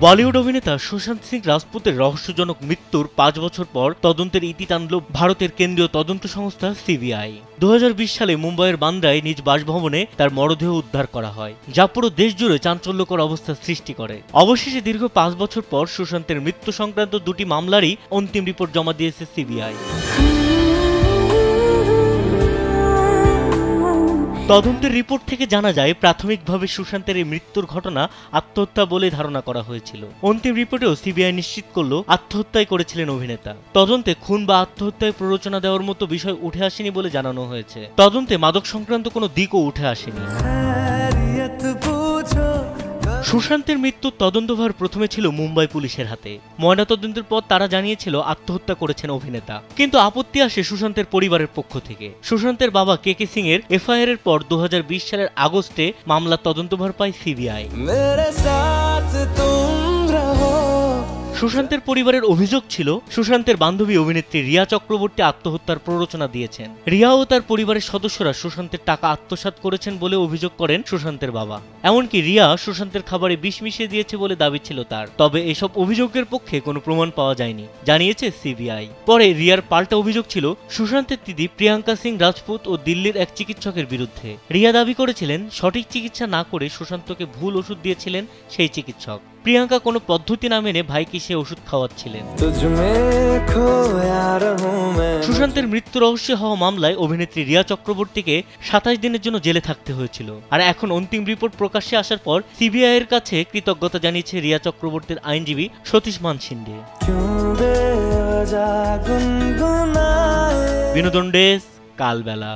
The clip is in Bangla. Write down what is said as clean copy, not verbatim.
বলিউড অভিনেতা সুশান্ত সিং রাজপুতের রহস্যজনক মৃত্যুর ৫ বছর পর তদন্তের ইতি টানল ভারতের কেন্দ্রীয় তদন্ত সংস্থা সিবিআই। ২০২০ সালে মুম্বাইয়ের বান্দ্রায় নিজ বাসভবনে তার মরদেহ উদ্ধার করা হয়, যা পুরো দেশ জুড়ে চাঞ্চল্যকর অবস্থার সৃষ্টি করে। অবশেষে দীর্ঘ ৫ বছর পর সুশান্তের মৃত্যু সংক্রান্ত দুটি মামলারই অন্তিম রিপোর্ট জমা দিয়েছে সিবিআই। তদন্তের রিপোর্ট থেকে জানা যায়, প্রাথমিকভাবে সুশান্তের এই মৃত্যুর ঘটনা আত্মহত্যা বলে ধারণা করা হয়েছিল। অন্তিম রিপোর্টেও সিবিআই নিশ্চিত করল আত্মহত্যাই করেছিলেন অভিনেতা। তদন্তে খুন বা আত্মহত্যায় প্ররোচনা দেওয়ার মতো বিষয় উঠে আসেনি বলে জানানো হয়েছে। তদন্তে মাদক সংক্রান্ত কোনো দিকও উঠে আসেনি। সুশান্তের মৃত্যুর তদন্তভার প্রথমে ছিল মুম্বাই পুলিশের হাতে। ময়নাতদন্তের পর তারা জানিয়েছিল আত্মহত্যা করেছেন অভিনেতা, কিন্তু আপত্তি আসে সুশান্তের পরিবারের পক্ষ থেকে। সুশান্তের বাবা কে সিং এর এফআইআর এর পর ২০২০ সালের আগস্টে মামলার তদন্তভার পায় সিবিআই। সুশান্তের পরিবারের অভিযোগ ছিল, সুশান্তের বান্ধবী অভিনেত্রী রিয়া চক্রবর্তী আত্মহত্যার প্ররোচনা দিয়েছেন। রিয়া ও তার পরিবারের সদস্যরা সুশান্তের টাকা আত্মসাৎ করেছেন বলে অভিযোগ করেন সুশান্তের বাবা। এমনকি রিয়া সুশান্তের খাবারে বিষ মিশিয়ে দিয়েছে বলে দাবি ছিল তার। তবে এসব অভিযোগের পক্ষে কোনো প্রমাণ পাওয়া যায়নি, জানিয়েছে সিবিআই। পরে রিয়ার পাল্টা অভিযোগ ছিল সুশান্তের দিদি প্রিয়াঙ্কা সিং রাজপুত ও দিল্লির এক চিকিৎসকের বিরুদ্ধে। রিয়া দাবি করেছিলেন সঠিক চিকিৎসা না করে সুশান্তকে ভুল ওষুধ দিয়েছিলেন সেই চিকিৎসক। প্রিয়াঙ্কা কোনো পদ্ধতি না মেনে ভাইকে সে ওষুধ খাওয়াচ্ছিলেন। সুশান্তের মৃত্যু রহস্যে হওয়া মামলায় অভিনেত্রী রিয়া চক্রবর্তীকে ২৭ দিনের জন্য জেলে থাকতে হয়েছিল। আর এখন অন্তিম রিপোর্ট প্রকাশ্যে আসার পর সিবিআই এর কাছে কৃতজ্ঞতা জানিয়েছে রিয়া চক্রবর্তীর আইনজীবী সতীশ মানসিংহে। বিনোদন ডেস্ক, কালবেলা।